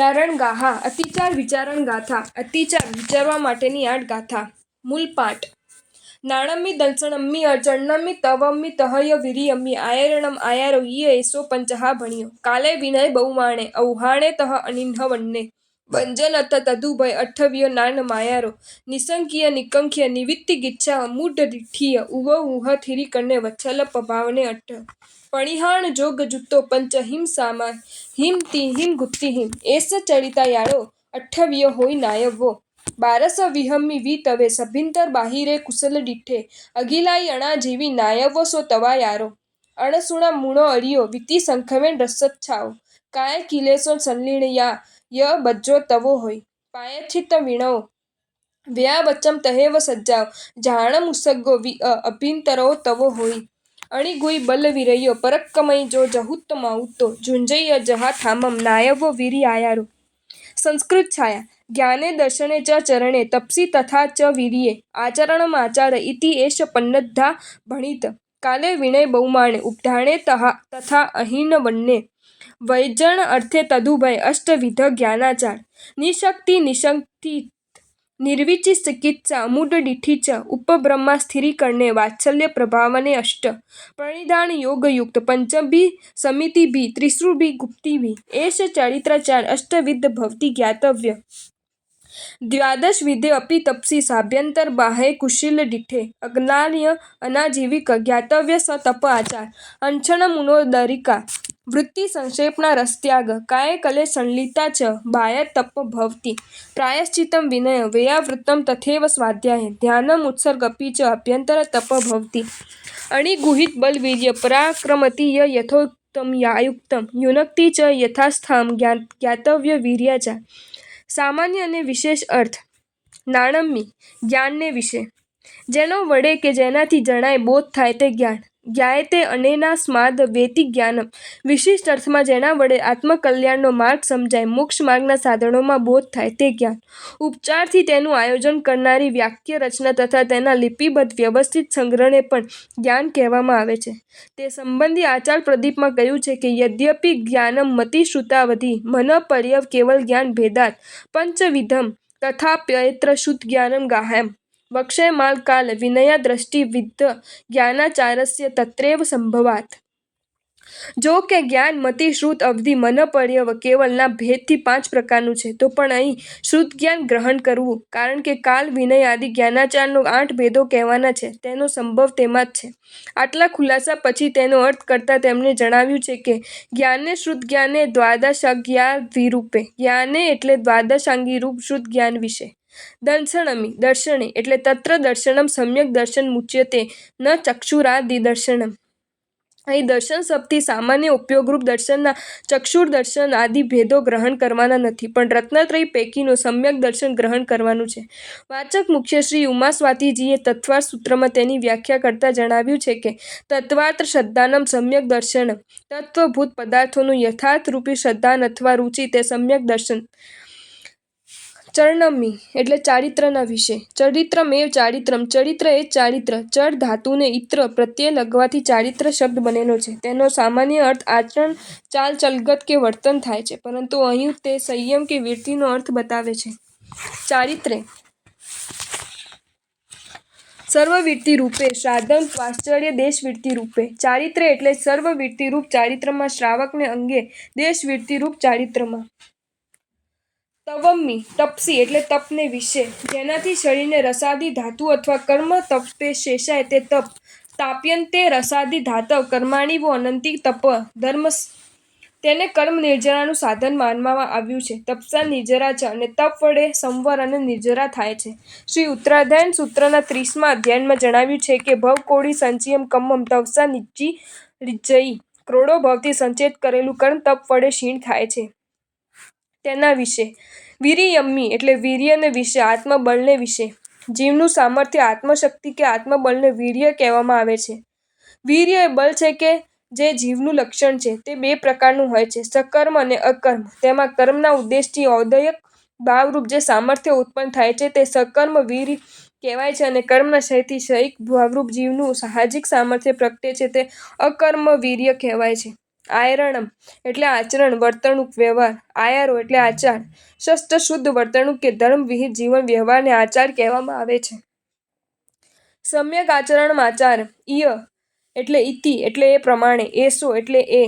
વિચારણ ગાહા અતિચાર વિચારણ ગાથા અતિચાર વિચારવા માટેની 8 ગાથા. મૂળ પાઠ. નાણમ્મિ દંસણમ્મિ ચણ્ણમ્મિ તવમ્મિ તહય વીર્યમ્મિ આયરણમ આયારો ઈય એસો પંચહા ભણ્યો. કાલે વિનય બહુમાણે ઔહાણે તહ અનિન્હ વન્ને ભંજન અથ તદુભય અઠ્ઠવ્ય નાન માયારો નિસંકિય નિકંખ્ય નિવિત્તિ ગિચ્છા મૂઢ દિઠ્ઠિય ઉવ ઉહ થિરિકર્ણે વત્સલ પભાવને અઠ્ઠ પણિહાણ જોગ જુત્તો પંચ હિમ સામા હિમ તિ હિમ ગુત્તિ હિમ એસ ચરિતાયાળો અઠ્ઠવ્ય હોય નાયવો. બારસ વિહમ્મિ વી તવે સભિંતર બાહિરે કુશલ ડિઠ્ઠે અગિલાઈ અણા જેવી નાયવો સો તવાયારો અણસુણા મૂણો અળિયો વિતિ સંખવેણ રસચ્છાઓ કાય કિલેસો સંલીણયા ય બજ્જો તવો હોય પાયચ્છિત વીણો વ્યા વચ્ચમ તહેવ સજ્જાઓ જાણ મુસગ્ગો અભિંતરો તવો હોય અણિગુઈ બલ વિરયો પરક્કમઈ જો જહુત્ત માઉત્તો ઝુંઝૈય જહા થામમ નાયવો વીરી આયારો. સંસ્કૃત છાયા. જ્ઞાને દર્શને ચ ચરણે તપસી તથા ચ વીર્યે આચરણમાચાર ઇતિ એષ પન્નદ્ધા ભણિત કાલે વિનય બહુમાણે ઉપઢાણે તથા અહિન વન્ને વૈજણ અર્થે તદુભય અષ્ટવિધ જ્ઞાનાચાર નિશક્તિ નિશક્તિ નિર્વિચિકિત્સા મૂઢ ડિઠ્ઠિ ચ ઉપબ્રહ્મા સ્થિરીકર્ણે વાત્સલ્ય પ્રભાવને અષ્ટ પ્રણિધાન યોગયુક્ત પંચભિ સમિતિભિ ત્રિસૃભિ ગુપ્તિભિ એષ ચારિત્રાચાર અષ્ટવિધ ભવતિ જ્ઞાતવ્ય. દ્વાદશ વિધે અપિ તપસી સાભ્યંતર બાહ્ય કુશલ ડિઠ્ઠે અજ્ઞાન્ય અનાજીવિક જ્ઞાતવ્ય સ તપ આચાર અંછણ મૂણોદરિકા વૃત્તિ સંક્ષેપણા રસત્યાગ કાય કલે સંલિતા ચ બાહ્ય તપ ભવતિ પ્રાયશ્ચિત્તમ વિનય વૈયાવૃત્તમ તથૈવ સ્વાધ્યાય ધ્યાનમ ઉત્સર્ગ અપિ ચ અભ્યંતર તપ ભવતિ અણિગુહિત બલવીર્ય પરાક્રમતિ ય યથોક્તમ આયુક્તમ યુનક્તિ ચ યથાસ્થામ જ્ઞાતવ્ય વીર્યાચાર. સામાન્ય અને વિશેષ અર્થ. નાણમ્મિ જ્ઞાનને વિશે. જેનો વડે કે જેનાથી જણાય બોધ થાય તે જ્ઞાન. જ્ઞાયતે અનેના સ્માદ વેતિ જ્ઞાનમ. વિશિષ્ટ અર્થમાં જેના વડે આત્મકલ્યાણનો માર્ગ સમજાય મોક્ષ માર્ગના સાધનોમાં બોધ થાય તે જ્ઞાન. ઉપચારથી તેનું આયોજન કરનારી વાક્ય રચના તથા તેના લિપિબદ્ધ વ્યવસ્થિત સંગ્રહને પણ જ્ઞાન કહેવામાં આવે છે. તે સંબંધી આચાર પ્રદીપમાં કહ્યું છે કે યદ્યપિ જ્ઞાનમ મતિશ્રુતાવધિ મન પર્યવ કેવલ જ્ઞાન ભેદાત પંચવિધમ તથાપ્યત્ર શુદ્ધ જ્ઞાનમ ગાહ્યમ વક્ષ્યમાલ કાલ વિનયા દ્રષ્ટિ વિદ્ધ જ્ઞાનાચારસ્ય તત્રેવ સંભવાત. જો કે જ્ઞાન મતિ શ્રુત અવધિ મનપર્યવ કેવલના ભેદથી 5 પ્રકારનું છે તો પણ અહીં શ્રુત જ્ઞાન ગ્રહણ કરવું કારણ કે કાલ વિનય આદિ જ્ઞાનાચારનો 8 ભેદો કહેવાના છે તેનો સંભવ તેમાં જ છે. આટલા ખુલાસા પછી તેનો અર્થ કરતા તેમણે જણાવ્યું છે કે જ્ઞાને શ્રુત જ્ઞાને દ્વાદશાંગ્યાધિરૂપે જ્ઞાને એટલે દ્વાદશાંગી રૂપ શ્રુત જ્ઞાન વિશે. દંસણમિ દર્શને એટલે તત્ર દર્શનમ સમ્યક દર્શન મુચ્યતે ન ચક્ષુરાદિ દર્શનમ. અહીં દર્શન શબ્દથી સામાન્ય ઉપયોગરૂપ દર્શનના ચક્ષુર દર્શન આદિ ભેદો ગ્રહણ કરવાના નથી પણ રત્નત્રય પૈકીનું સમ્યક દર્શન ગ્રહણ કરવાનું છે. વાચક મુખ્ય શ્રી ઉમા સ્વાતિજીએ તત્વાર્થ સૂત્રમાં તેની વ્યાખ્યા કરતા જણાવ્યું છે કે તત્વાર્થ શ્રદ્ધાનમ સમ્યક દર્શનમ તત્વભૂત પદાર્થોનું યથાર્થરૂપી શ્રદ્ધાન અથવા રુચિ તે સમ્યક દર્શન. ચરણમ્મિ એટલે ચારિત્રના વિશે. ચરિત્રમેવ ચારિત્રમ ચરિત્ર એ ચારિત્ર. ચર ધાતુને ઇત્ર પ્રત્યય લગવાથી ચારિત્ર શબ્દ બનેલો છે. તેનો સામાન્ય અર્થ આચરણ ચાલ ચલગત કે વર્તન થાય છે પરંતુ અહીં તે સંયમ કે વૃત્તિનો અર્થ બતાવે છે. ચારિત્રે સર્વવૃત્તિ રૂપે શ્રાદ્ધમ ત્વાશ્ચર્ય દેશવૃત્તિ રૂપે. ચારિત્ર્ય એટલે સર્વવૃત્તિ રૂપ ચારિત્રમાં શ્રાવકને અંગે દેશવૃત્તિ રૂપ ચારિત્રમાં. તવમ્મિ તપસી એટલે તપને વિશે. જેનાથી શરીરને રસાદિ ધાતુ અથવા કર્મ તપે શેષાય તે તપ. તાપ્યન્તે રસાદિ ધાતવ કર્માણીવો અનંતિ તપ ધર્મ. તેને કર્મ નિર્જરાનું સાધન માનવામાં આવ્યું છે. તપસા નિર્જરા છે અને તપ વડે સંવર અને નિર્જરા થાય છે. શ્રી ઉત્તરાધ્યાયન સૂત્રના 30મા અધ્યાયમાં જણાવ્યું છે કે ભવકોડી સંચયમ કમ્મમ તવસા નિજ્જયી. કરોડો ભવથી સંચિત કરેલું કર્મ તપ વડે ક્ષીણ થાય છે. તેના વિશે. વીર્યમ્મિ એટલે વીર્યને વિશે આત્મબળને વિશે. જીવનું સામર્થ્ય આત્મશક્તિ કે આત્મબળને વીર્ય કહેવામાં આવે છે. વીર્ય એ બળ છે કે જે જીવનું લક્ષણ છે. તે 2 પ્રકારનું હોય છે સકર્મ અને અકર્મ. તેમાં કર્મના ઉદ્દેશથી ઔદયક ભાવરૂપ જે સામર્થ્ય ઉત્પન્ન થાય છે તે સકર્મ વીર્ય કહેવાય છે અને કર્મના ક્ષયથી ક્ષયિક ભાવરૂપ જીવનું સાહજિક સામર્થ્ય પ્રગટે છે તે અકર્મ વીર્ય કહેવાય છે. આયરણમ એટલે આચરણ, વર્તણૂક, વ્યવહાર. આયારો એટલે આચાર, શસ્ત્ર, શુદ્ધ વર્તણૂક કે ધર્મ વિહિત જીવન વ્યવહારને આચાર કહેવામાં આવે છે. સમ્યક આચરણમ આચાર. ઇય એટલે ઇતિ એટલે એ પ્રમાણે. એસો એટલે એ.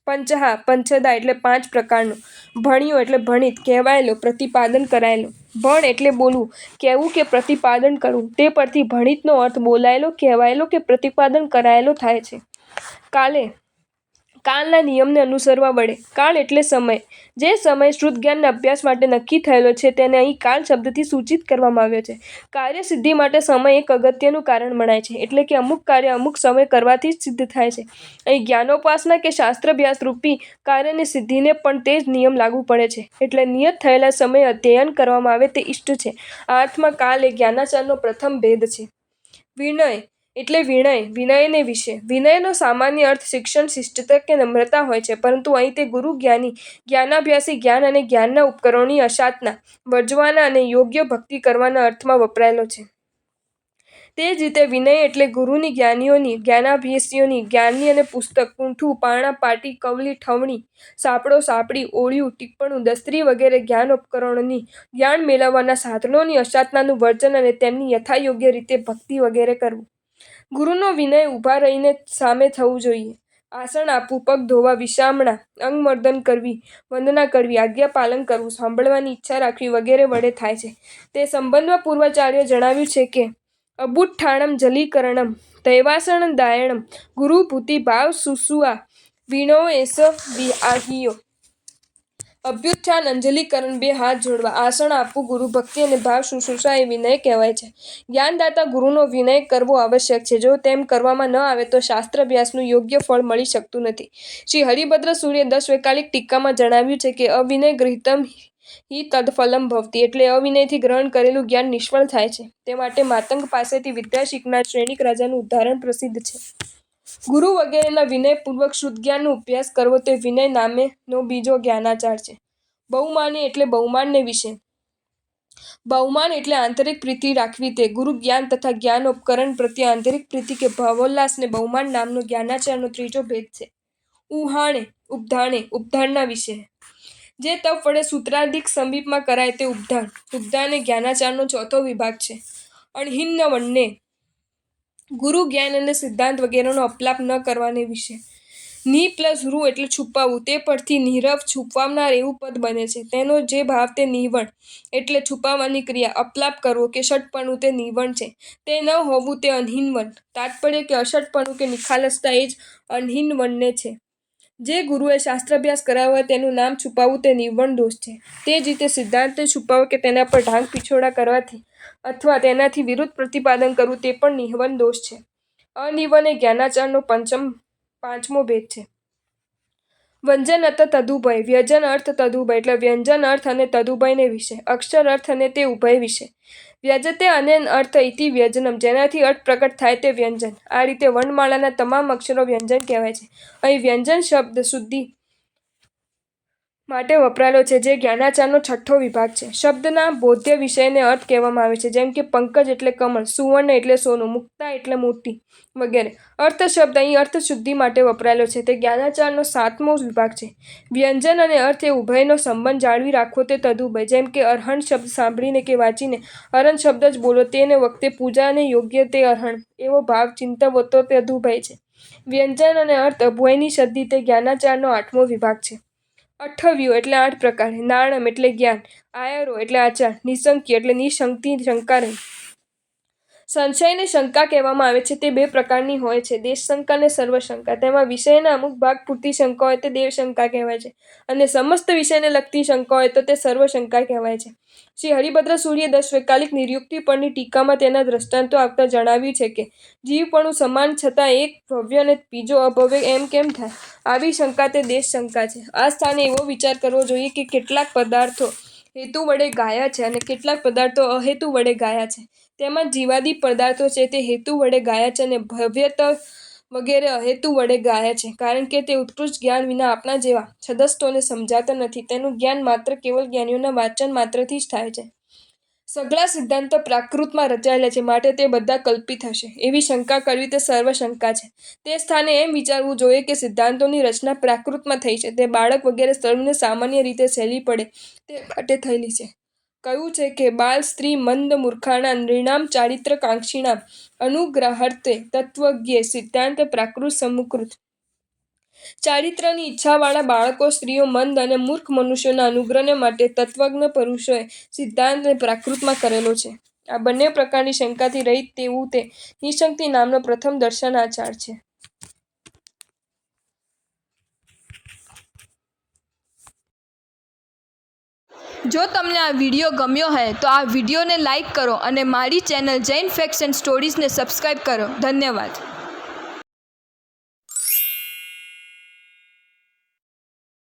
પંચહા પંચદા એટલે 5 પ્રકારનું. ભણ્યો એટલે ભણિત, કહેવાયેલો, પ્રતિપાદન કરાયેલો. ભણ એટલે બોલવું, કહેવું કે પ્રતિપાદન કરવું. તે પરથી ભણિતનો અર્થ બોલાયેલો, કહેવાયેલો કે પ્રતિપાદન કરાયેલો થાય છે. કાલે કાલના નિયમને અનુસરવા વડે. કાળ એટલે સમય. જે સમય શુદ્ધ જ્ઞાનના અભ્યાસ માટે નક્કી થયેલો છે તેને અહીં કાલ શબ્દથી સૂચિત કરવામાં આવ્યો છે. કાર્યસિદ્ધિ માટે સમય એક અગત્યનું કારણ મનાય છે, એટલે કે અમુક કાર્ય અમુક સમય કરવાથી જ સિદ્ધ થાય છે. અહીં જ્ઞાનોપાસના કે શાસ્ત્રાભ્યાસ રૂપી કાર્યની સિદ્ધિને પણ તે જ નિયમ લાગુ પડે છે. એટલે નિયત થયેલા સમયે અધ્યયન કરવામાં આવે તે ઇષ્ટ છે. આ અર્થમાં કાલ એ જ્ઞાનાચારનો પ્રથમ ભેદ છે. વિનય એટલે વિનય, વિનયને વિશે. વિનયનો સામાન્ય અર્થ શિક્ષણ, શિષ્ટતા કે નમ્રતા હોય છે, પરંતુ અહીં તે ગુરુ, જ્ઞાની, જ્ઞાનાભ્યાસી, જ્ઞાન અને જ્ઞાનના ઉપકરણોની અશાતના, વર્જવાના અને યોગ્ય ભક્તિ કરવાના અર્થમાં વપરાયેલો છે. તે જ રીતે વિનય એટલે ગુરુની, જ્ઞાનીઓની, જ્ઞાનાભ્યાસીઓની, જ્ઞાનની અને પુસ્તક, પૂંઠું, પારણા, પાટી, કવલી, ઠવણી, સાપડો, સાપડી, ઓળિયું, ટીપણું, દસ્ત્રી વગેરે જ્ઞાનોપકરણોની, જ્ઞાન મેળવવાના સાધનોની અશાતનાનું વર્જન અને તેમની યથાયોગ્ય રીતે ભક્તિ વગેરે કરવું. ગુરુનો વિનય ઊભા રહીને સામે થવું જોઈએ. આસન આપવું, પગ ધોવા, વિશ્રામણા, અંગમર્દન કરવી, વંદના કરવી, આજ્ઞા પાલન કરવું, સાંભળવાની ઈચ્છા રાખવી વગેરે વડે થાય છે. તે સંબંધમાં પૂર્વાચાર્યોએ જણાવ્યું છે કે અબુઠ્ઠાણમ જલીકરણમ દૈવાસણ દાયણમ ગુરુ ભૂતિ ભાવ સુસુઆ વિણો એસ આહિયો. અભ્યુત્થાન, અંજલિકરણ, 2 હાથ જોડવા, આસન આપવું, ગુરુ ભક્તિ અને ભાવ શુશ્રૂષા એ વિનય કહેવાય છે. જ્ઞાનદાતા ગુરુનો વિનય કરવો આવશ્યક છે. જો તેમ કરવામાં ન આવે તો શાસ્ત્રાભ્યાસનું યોગ્ય ફળ મળી શકતું નથી. શ્રી હરિભદ્ર સૂરીએ 10 વૈકાલિક ટીકામાં જણાવ્યું છે કે અવિનય ગૃહીતમ હિ તદફલમ ભવતિ એટલે અવિનયથી ગ્રહણ કરેલું જ્ઞાન નિષ્ફળ થાય છે. તે માટે માતંગ પાસેથી વિદ્યા શીખનાર શ્રેણિક રાજાનું ઉદાહરણ પ્રસિદ્ધ છે. ગુરુ વગેરેના વિનયપૂર્વક શુદ્ધ જ્ઞાનનો અભ્યાસ કરવો તે વિનય નામેનો બીજો જ્ઞાનાચાર છે. બહુમાની એટલે બહુમાનને વિશે. બહુમાન એટલે આંતરિક પ્રીતિ રાખવી તે. ગુરુ, જ્ઞાન તથા જ્ઞાનોપકરણ પ્રત્યે આંતરિક પ્રીતિ કે ભાવોલ્લાસને બહુમાન નામનો જ્ઞાનાચારનો ત્રીજો ભેદ છે. ઉહાણે ઉપધાણે ઉપધાનના વિશે. જે તપ વડે સૂત્રાધિક સમીપમાં કરાય તે ઉપધાન. ઉપધાન એ જ્ઞાનાચારનો ચોથો વિભાગ છે. અણહિન્નવન્ને ગુરુ, જ્ઞાન અને સિદ્ધાંત વગેરેનો અપલાપ ન કરવાને વિશે. નિ પ્લસ ઋ એટલે છુપાવવું. તે પરથી નિરવ છુપાવનાર એવું પદ બને છે. તેનો જે ભાવ તે નિવણ એટલે છુપાવવાની ક્રિયા. અપલાપ કરવો કે ષટપણું તે નિવણ છે. તે ન હોવું તે અણહિન્વન. તાત્પર્ય કે અષટપણું કે નિખાલસતા એ જ અણહિન્વન્ને છે. જે ગુરુએ શાસ્ત્રાભ્યાસ કરાવ્યો હોય તેનું નામ છુપાવવું તે નિવણ દોષ છે. તે જ રીતે સિદ્ધાંતને છુપાવવો કે તેના પર ઢાંક પીછોડા કરવાથી અથવા તેનાથી વિરુદ્ધ પ્રતિપાદન કરવું તે પણ નિવન દોષ છે. અનિવન એ જ્ઞાનાચારનો પાંચમો ભેદ છે. વ્યંજન અર્થ તદુભય. વ્યંજન અર્થ તદુભય એટલે વ્યંજન અર્થ અને તદુભયને વિશે. અક્ષર અર્થ અને તે ઉભય વિશે. વ્યજતે અને અર્થ ઇતિ વ્યંજનમ જેનાથી અર્થ પ્રકટ થાય તે વ્યંજન. આ રીતે વર્ણમાળાના તમામ અક્ષરો વ્યંજન કહેવાય છે. અહીં વ્યંજન શબ્દ શુદ્ધિ માટે વપરાયેલો છે, જે જ્ઞાનાચારનો છઠ્ઠો વિભાગ છે. શબ્દના બોધ્ય વિષયને અર્થ કહેવામાં આવે છે, જેમ કે પંકજ એટલે કમળ, સુવર્ણ એટલે સોનું, મુક્તા એટલે મોતી વગેરે. અર્થ શબ્દ અહીં અર્થ શુદ્ધિ માટે વપરાયેલો છે. તે જ્ઞાનાચારનો 7મો વિભાગ છે. વ્યંજન અને અર્થ એ ઉભયનો સંબંધ જાળવી રાખવો તે તદુભય. જેમ કે અરહણ શબ્દ સાંભળીને કે વાંચીને અરહણ શબ્દ જ બોલો તેને વખતે પૂજાને યોગ્ય તે અરહણ એવો ભાવ ચિંતવો તો તદુભય છે. વ્યંજન અને અર્થ ઉભયની સિદ્ધિ તે જ્ઞાનાચારનો 8મો વિભાગ છે. અઠ્ઠવ્યો એટલે 8 પ્રકાર. નાણમ એટલે જ્ઞાન. આયરો એટલે આચાર. નિશંક્ય એટલે નિશંકથી શંકા રહી. સંશયને શંકા કહેવામાં આવે છે. તે 2 પ્રકારની હોય છે, દેશશંકા અને સર્વશંકા. તેમાં વિષયના અમુક ભાગ પૂરતી શંકા હોય તે દેવશંકા કહેવાય છે, અને સમસ્ત વિષયને લગતી શંકા હોય તો તે સર્વશંકા કહેવાય છે. શ્રી હરિભદ્ર સૂરીએ 10 વૈકાલિક નિરુક્તિ પરની ટીકામાં તેના દ્રષ્ટાંતો આપતા જણાવ્યું છે કે જીવપણું સમાન છતાં એક ભવ્ય અને બીજો અભવ્ય એમ કેમ થાય? આવી શંકા તે દેશશંકા છે. આ સ્થાને એવો વિચાર કરવો જોઈએ કે કેટલાક પદાર્થો હેતુ વડે ગાયા છે અને કેટલાક પદાર્થો અહેતુ વડે ગાયા છે. તેમાં જીવાદી પદાર્થો છે તે હેતુ વડે ગાયા છે અને ભવ્યતા વગેરે અહેતુ વડે ગાયા છે, કારણ કે તે ઉત્કૃષ્ટ જ્ઞાન વિના આપણા જેવા છદસ્થોને સમજાતા નથી. તેનું જ્ઞાન માત્ર કેવલ જ્ઞાનીઓના વાંચન માત્રથી જ થાય છે. સઘળા સિદ્ધાંતો પ્રાકૃતમાં રચાયેલા છે, માટે તે બધા કલ્પિત હશે એવી શંકા કરવી તે સર્વશંકા છે. તે સ્થાને એમ વિચારવું જોઈએ કે સિદ્ધાંતોની રચના પ્રાકૃતમાં થઈ છે, તે બાળક વગેરે સર્વને સામાન્ય રીતે સહેલી પડે તે માટે થયેલી છે. કહ્યું છે કે બાલ સ્ત્રી મંદ મૂર્ખાણાં નૃણાં ચારિત્રકાંક્ષિણાં અનુગ્રહાર્થે તત્વજ્ઞે સિદ્ધાંત પ્રાકૃત સમુકૃત. ચારિત્રની ઈચ્છાવાળા બાળકો, સ્ત્રીઓ, મંદ અને મૂર્ખ મનુષ્યોના અનુગ્રહને માટે તત્વજ્ઞ પુરુષોએ સિદ્ધાંતને પ્રાકૃતમાં કરેલો છે. આ બંને પ્રકારની શંકાથી રહિત તેવું તે નિઃશક્તિ નામનો પ્રથમ દર્શનાચાર છે. જો તમને આ વિડીયો ગમ્યો હોય તો આ વિડીયોને લાઈક કરો અને મારી ચેનલ જૈન ફેક્ટ્સ એન્ડ સ્ટોરીઝને સબસ્ક્રાઈબ કરો. ધન્યવાદ.